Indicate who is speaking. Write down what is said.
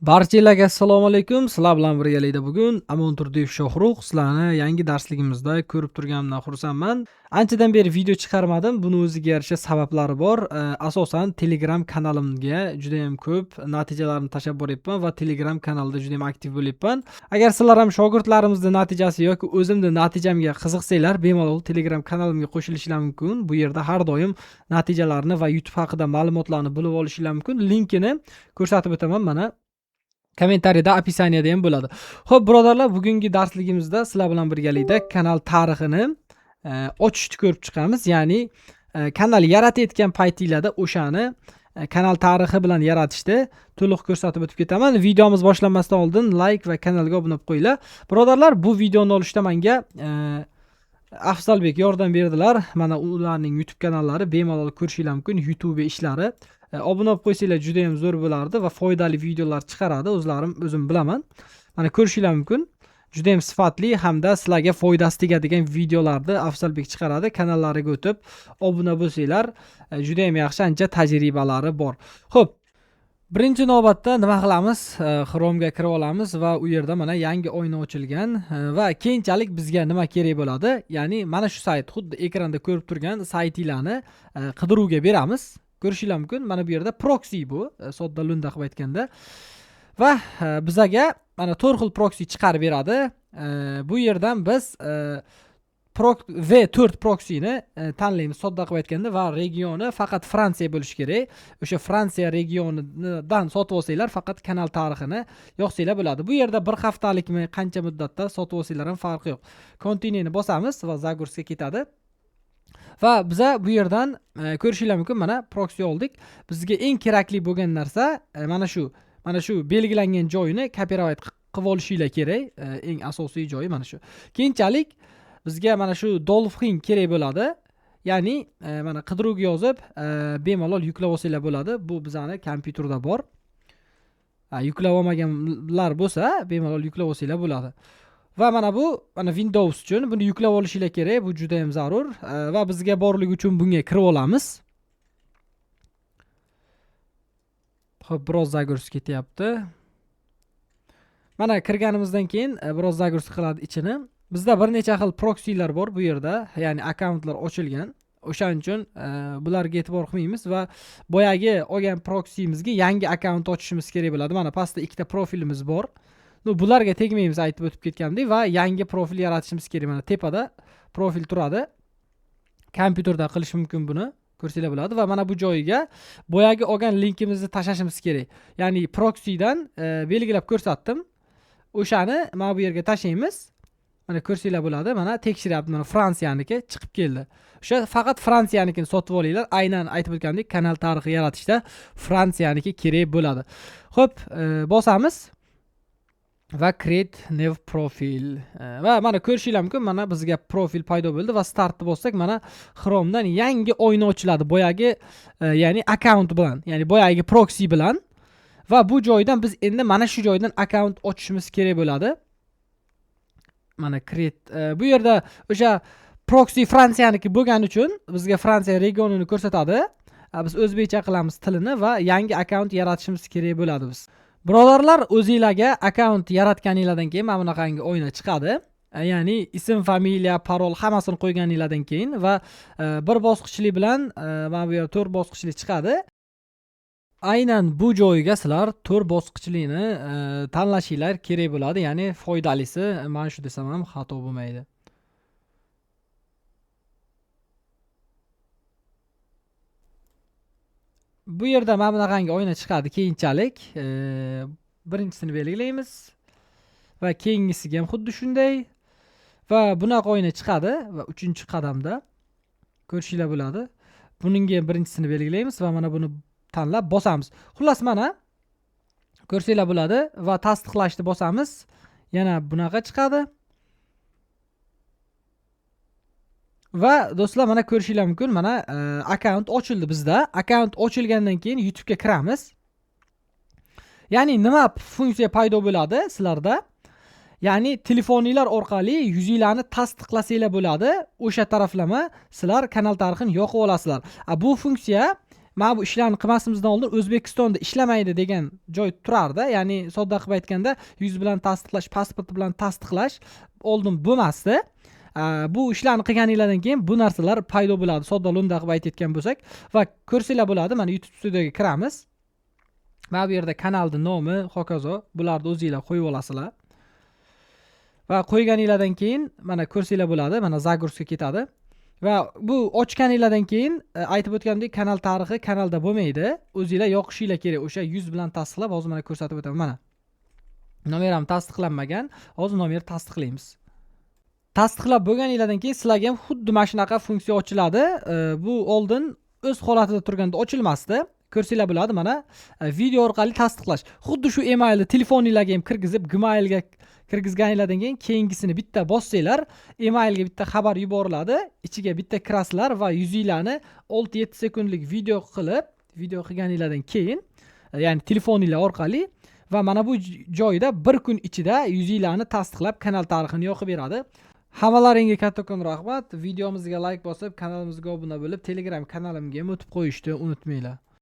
Speaker 1: Barchalarga assalomu alaykum. Sizlar bilan birgalikda bugun Amonturdiyev Shohruh sizlarni yangi darsligimizda ko'rib turganimdan xursandman. Anchadan beri video chiqarmadim. Buni o'ziga yarasha sabablari bor. Asosan Telegram kanalimga juda ham ko'p natijalarni tashlab boryapman va Telegram kanalida juda ham aktiv bo'lyapman. Agar sizlar ham shogirdlarimizning natijasi yoki o'zimning natijamga qiziqsanglar, bemalol Telegram kanalimga qo'shilishinglar mumkin. Bu yerda har doim natijalarni va YouTube haqida ma'lumotlarni bilib olishinglar mumkin. Linkini ko'rsatib o'taman mana. Kommentariyada, opisaniyada ham bo'ladi. Xo'p, birodarlar, bugungi darsligimizda sizlar bilan birgalikda kanal tarixini ochishni ko'rib chiqamiz. Ya'ni kanal yaratayotgan paytingizda o'shani kanal tarixi bilan yaratishda to'liq ko'rsatib o'tib ketaman. Videomiz boshlanmasdan oldin like va kanalga obuna bo'lib qo'yinglar. Birodarlar, bu videoni olishda menga Afzalbek yordam berdilar. Mana ularning YouTube kanallari bemalol ko'rishingiz mumkin. YouTube ishlari. Obuna bo'lib qo'ysanglar juda ham zo'r bo'lardi va foydali videolar chiqaradi. O'zim bilaman. Mana ko'rishingiz mumkin. Juda ham sifatli hamda sizlarga foydasi tegadigan videolarni Afzalbek chiqaradi. Kanallariga o'tib obuna bo'lsanglar, juda ham yaxshi ancha tajribalari bor. Xo'p, birinchi navbatda nima qilamiz? Chrome'ga kirib olamiz va u yerda mana yangi oyna ochilgan va keyinchalik bizga nima kerak bo'ladi? Ya'ni mana shu sayt, xuddi ekranda ko'rib turgan saytinglarni qidiruvga beramiz. Ko'rishingiz mumkin. Mana bu yerda proxy bu, sodda lunda qilib aytganda. Va bizaga mana 4 xil proxy chiqarib beradi. Bu yerdan biz V4 proxyni tanlaymiz sodda qilib aytganda va regioni faqat Fransiya bo'lishi kerak. O'sha Fransiya regionidan sotib olsanglar, faqat kanal tarixini yoqsanglar bo'ladi. Bu yerda bir haftalikmi, qancha muddatda sotib olsanglar ham farqi yo'q. Continue'ni bosamiz va Zagorskga ketadi. Va biza bu yerdan ko'rishingiz mumkin, mana proxy oldik. Bizga eng kerakli bo'lgan narsa mana shu belgilangan joyini copyright qilib olishinglar kerak. Eng asosiy joyi mana shu. Keyinchalik bizga mana shu Dolphin kerak bo'ladi. Ya'ni mana qidiruvga yozib bemalol yuklab olsanglar bo'ladi. Bu bizani kompyuterda bor. Yuklab olmaganlar bo'lsa, bemalol yuklab olsanglar bo'ladi. Va mana bu Windows uchun buni yuklab olishinglar kerak. Bu juda ham zarur va bizga borligi uchun bunga kirib olamiz. Xo'p, biroz Zagorsk ketyapti. Mana kirganimizdan keyin biroz Zagorsk qiladi ichini. Bizda bir necha xil proxylar bor bu yerda, ya'ni akkauntlar ochilgan. O'shaning uchun bularga e'tibor qilmaymiz va boyagi olgan proxyimizga yangi akkaunt ochishimiz kerak bo'ladi. Mana pastda ikkita profilimiz bor. Bularga tegmaymiz, aytib o'tib ketgandik va yangi profil yaratishimiz kerak. Mana tepada profil turadi. Kompyuterda qilish mumkin buni. Ko'rsanglar bo'ladi va mana bu joyiga boyagi olgan linkimizni tashlashimiz kerak. Ya'ni proxydan belgilab ko'rsatdim. O'shani mana bu yerga tashlaymiz. Mana ko'rsanglar bo'ladi. Mana tekshiryapti. Mana Fransiyaniki chiqib keldi. O'sha faqat Fransiyanikini sotib olinglar. Aynan aytib o'tgandek, kanal tarixi yaratishda Fransiyaniki kerak bo'ladi. Xo'p, bosamiz. Va create new profil va mana ko'rishingiz mumkin, mana bizga profil paydo bo'ldi va startni bossak mana Chrome'dan yangi oyna ochiladi boyagi ya'ni account bilan, ya'ni boyagi proxy bilan va bu joydan biz endi mana shu joydan account ochishimiz kerak bo'ladi. Mana create bu yerda o'sha proxy Fransiyaniki bo'lgani uchun bizga Fransiya regionini ko'rsatadi. Biz o'zbekcha qilamiz tilini va yangi account yaratishimiz kerak bo'ladi biz. Birodarlar, o'zingizlarga akkaunt yaratganingizdan keyin mana bunaqangi oyna chiqadi. Ya'ni ism, familiya, parol hammasini qo'yganingizdan keyin va bir bosqichli bilan mana bu yerda 4 bosqichli chiqadi. Aynan bu joyga sizlar 4 bosqichlikni tanlashinglar kerak bo'ladi. Ya'ni foydalisi, men shu desam ham xato bo'lmaydi. Bu yerda mana bunaqangi oyna chiqadi keyinchalik. Birinchisini belgilaymiz va keyingisiga ham xuddi shunday va bunaqa oyna chiqadi va 3-qadamda ko'rishinglar bo'ladi. Buning ham birinchisini belgilaymiz va mana buni tanlab bosamiz. Xullas mana ko'rsanglar bo'ladi va tasdiqlashni bosamiz. Yana bunaqa chiqadi. Va do'stlar, mana ko'rishinglar mumkin, mana akkaunt ochildi bizda. Akkaunt ochilgandan keyin YouTube'ga kiramiz. Ya'ni nima funksiya paydo bo'ladi sizlarda? Ya'ni telefoninglar orqali yuzinglarni tasdiqlasanglar bo'ladi. O'sha taraflama sizlar kanal tarixini yoqib olasizlar. Bu funksiya mana bu ishlarni qilmasimizdan oldin O'zbekistonda ishlamaydi degan joy turardi. Ya'ni sodda qilib aytganda yuz bilan tasdiqlash, pasport bilan tasdiqlash oldin bo'lmasdi. Bu ishlarni qilganingizdan keyin bu narsalar paydo bo'ladi. Sodda lo'nda qilib aytayotgan bo'lsak va ko'rsanglar bo'ladi. Mana YouTube studioga kiramiz. Mana bu yerda kanalning nomi, hokazo, bularni o'zingizlar qo'yib olasizlar. Va qo'yganingizdan keyin mana ko'rsanglar bo'ladi. Mana zagruzga ketadi. Va bu ochganingizdan keyin aytib o'tgandek kanal tarixi kanalda bo'lmaydi. O'zingizlar yoqishinglar kerak. O'sha yuz bilan tasdiqlab, hozir mana ko'rsatib o'taman. Mana. Nomer ham tasdiqlanmagan. Hozir nomer tasdiqlaymiz. Tasdiqlab bo'lganingizdan keyin sizlarga ham xuddi mana shunaqa funksiya ochiladi. Bu oldin o'z holatida turganda ochilmasdi. Ko'rsanglar bo'ladi mana video orqali tasdiqlash. Xuddi shu emailni telefoningizga ham kirgizib, Gmailga kirgizganingizdan keyin keyingisini bitta bossanglar, emailga bitta xabar yuboriladi. Ichiga bitta kirasizlar va yuzinglarni 6-7 sekundlik video qilganingizdan keyin, ya'ni telefoninglar orqali va mana bu joyda bir kun ichida yuzinglarni tasdiqlab kanal tarixini yoqib beradi. Hammalaringga kattakon rahmat. Videomizga like bosib, kanalimizga obuna bo'lib, Telegram kanalimga ham o'tib qo'yishni unutmanglar.